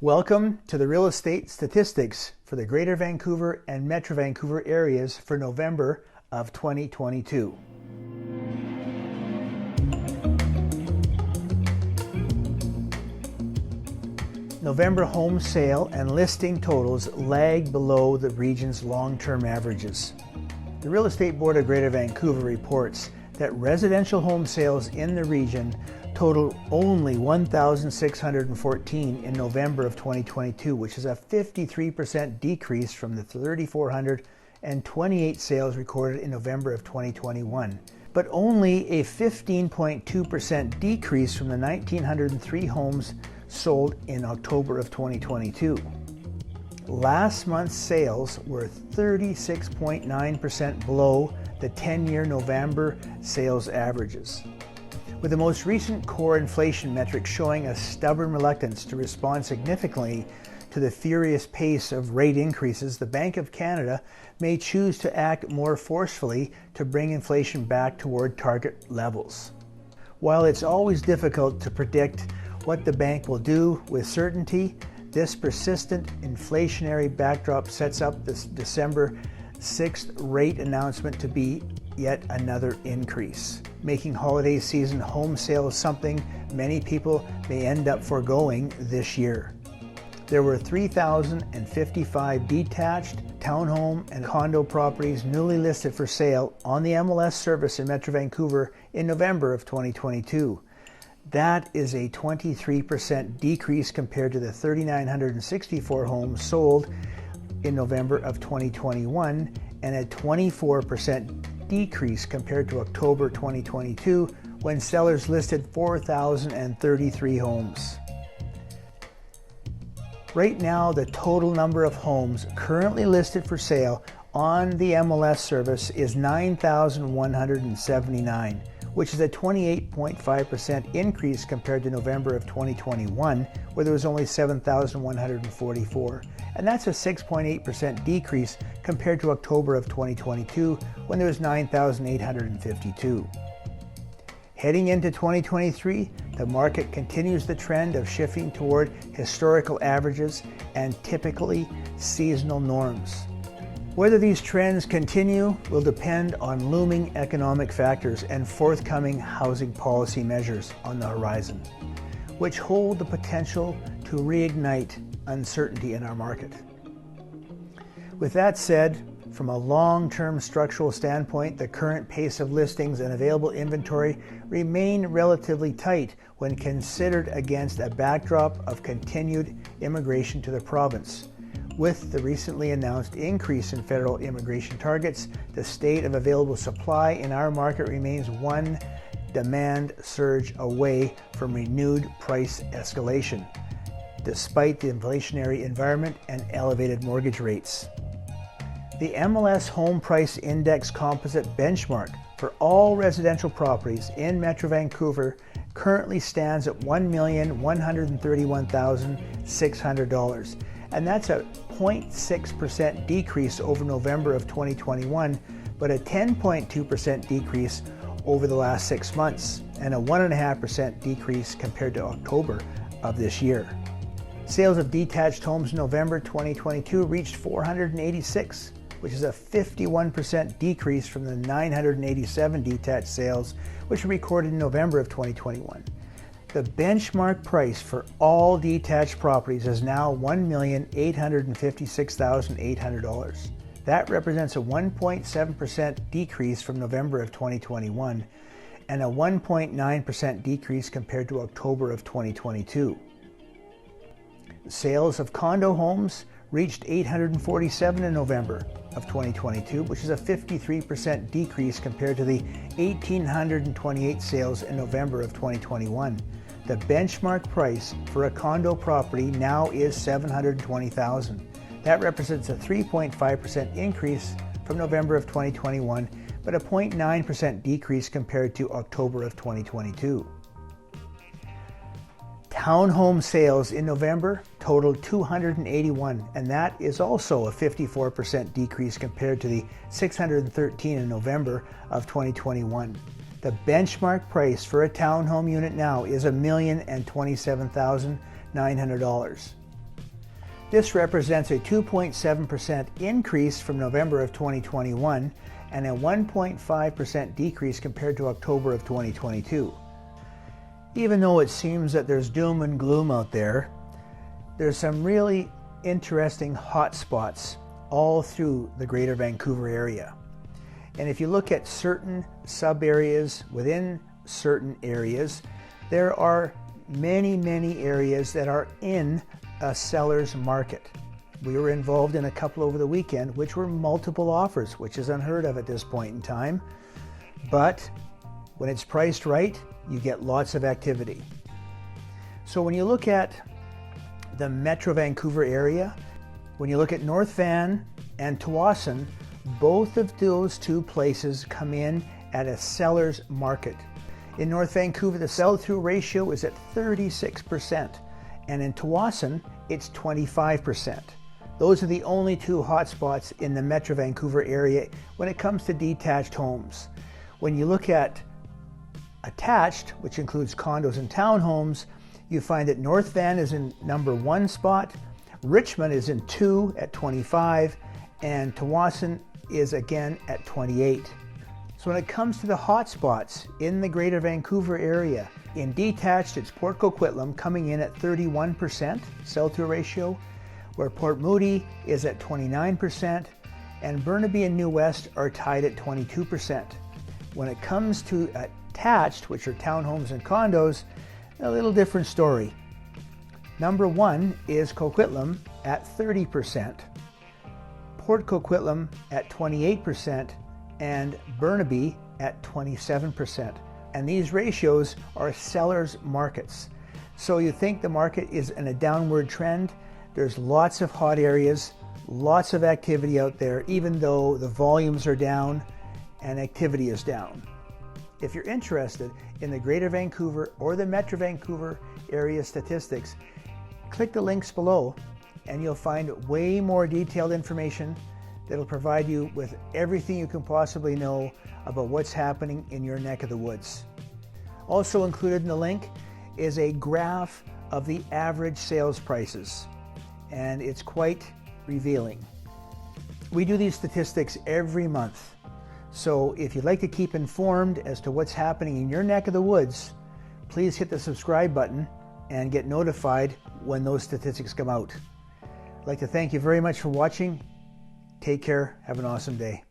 Welcome to the real estate statistics for the Greater Vancouver and Metro Vancouver areas for November of 2022. November home sale and listing totals lag below the region's long-term averages. The Real Estate Board of Greater Vancouver reports that residential home sales in the region totaled only 1,614 in November of 2022, which is a 53% decrease from the 3,428 sales recorded in November of 2021, but only a 15.2% decrease from the 1,903 homes sold in October of 2022. Last month's sales were 36.9% below the 10-year November sales averages. With the most recent core inflation metrics showing a stubborn reluctance to respond significantly to the furious pace of rate increases, the Bank of Canada may choose to act more forcefully to bring inflation back toward target levels. While it's always difficult to predict what the bank will do with certainty, this persistent inflationary backdrop sets up this December 6th rate announcement to be yet another increase, making holiday season home sales something many people may end up foregoing this year. There were 3,055 detached townhome and condo properties newly listed for sale on the MLS service in Metro Vancouver in November of 2022. That is a 23% decrease compared to the 3,964 homes sold in November of 2021 and a 24% decrease compared to October 2022 when sellers listed 4,033 homes. Right now, the total number of homes currently listed for sale on the MLS service is 9,179, which is a 28.5% increase compared to November of 2021, where there was only 7,144. And that's a 6.8% decrease compared to October of 2022, when there was 9,852. Heading into 2023, the market continues the trend of shifting toward historical averages and typically seasonal norms. Whether these trends continue will depend on looming economic factors and forthcoming housing policy measures on the horizon, which hold the potential to reignite uncertainty in our market. With that said, from a long-term structural standpoint, the current pace of listings and available inventory remain relatively tight when considered against a backdrop of continued immigration to the province. With the recently announced increase in federal immigration targets, the state of available supply in our market remains one demand surge away from renewed price escalation, despite the inflationary environment and elevated mortgage rates. The MLS Home Price Index Composite benchmark for all residential properties in Metro Vancouver currently stands at $1,131,600, and that's a 0.6% decrease over November of 2021, but a 10.2% decrease over the last 6 months, and a 1.5% decrease compared to October of this year. Sales of detached homes in November 2022 reached 486, which is a 51% decrease from the 987 detached sales which were recorded in November of 2021. The benchmark price for all detached properties is now $1,856,800. That represents a 1.7% decrease from November of 2021 and a 1.9% decrease compared to October of 2022. Sales of condo homes reached 847 in November of 2022, which is a 53% decrease compared to the 1,828 sales in November of 2021. The benchmark price for a condo property now is $720,000. That represents a 3.5% increase from November of 2021, but a 0.9% decrease compared to October of 2022. Townhome sales in November totaled 281, and that is also a 54% decrease compared to the 613 in November of 2021. The benchmark price for a townhome unit now is $1,027,900. This represents a 2.7% increase from November of 2021 and a 1.5% decrease compared to October of 2022. Even though it seems that there's doom and gloom out there, there's some really interesting hot spots all through the Greater Vancouver area. And if you look at certain sub-areas within certain areas, there are many areas that are in a seller's market. We were involved in a couple over the weekend, which were multiple offers, which is unheard of at this point in time. But when it's priced right, you get lots of activity. So when you look at the Metro Vancouver area, when you look at North Van and Tsawwassen, both of those two places come in at a seller's market. In North Vancouver, the sell-through ratio is at 36%, and in Tsawwassen, it's 25%. Those are the only two hotspots in the Metro Vancouver area when it comes to detached homes. When you look at attached, which includes condos and townhomes, you find that North Van is in number 1 spot, Richmond is in 2 at 25, and Tsawwassen is again at 28. So when it comes to the hotspots in the Greater Vancouver area, in detached, it's Port Coquitlam coming in at 31% sell-through ratio, where Port Moody is at 29%, and Burnaby and New West are tied at 22%. When it comes to attached, which are townhomes and condos, a little different story. Number 1 is Coquitlam at 30%, Port Coquitlam at 28%, and Burnaby at 27%. And these ratios are sellers' markets. So you think the market is in a downward trend. There's lots of hot areas, lots of activity out there, even though the volumes are down and activity is down. If you're interested in the Greater Vancouver or the Metro Vancouver area statistics, click the links below and you'll find way more detailed information that'll provide you with everything you can possibly know about what's happening in your neck of the woods. Also included in the link is a graph of the average sales prices, and it's quite revealing. We do these statistics every month, so if you'd like to keep informed as to what's happening in your neck of the woods, please hit the subscribe button and get notified when those statistics come out. I'd like to thank you very much for watching. Take care. Have an awesome day.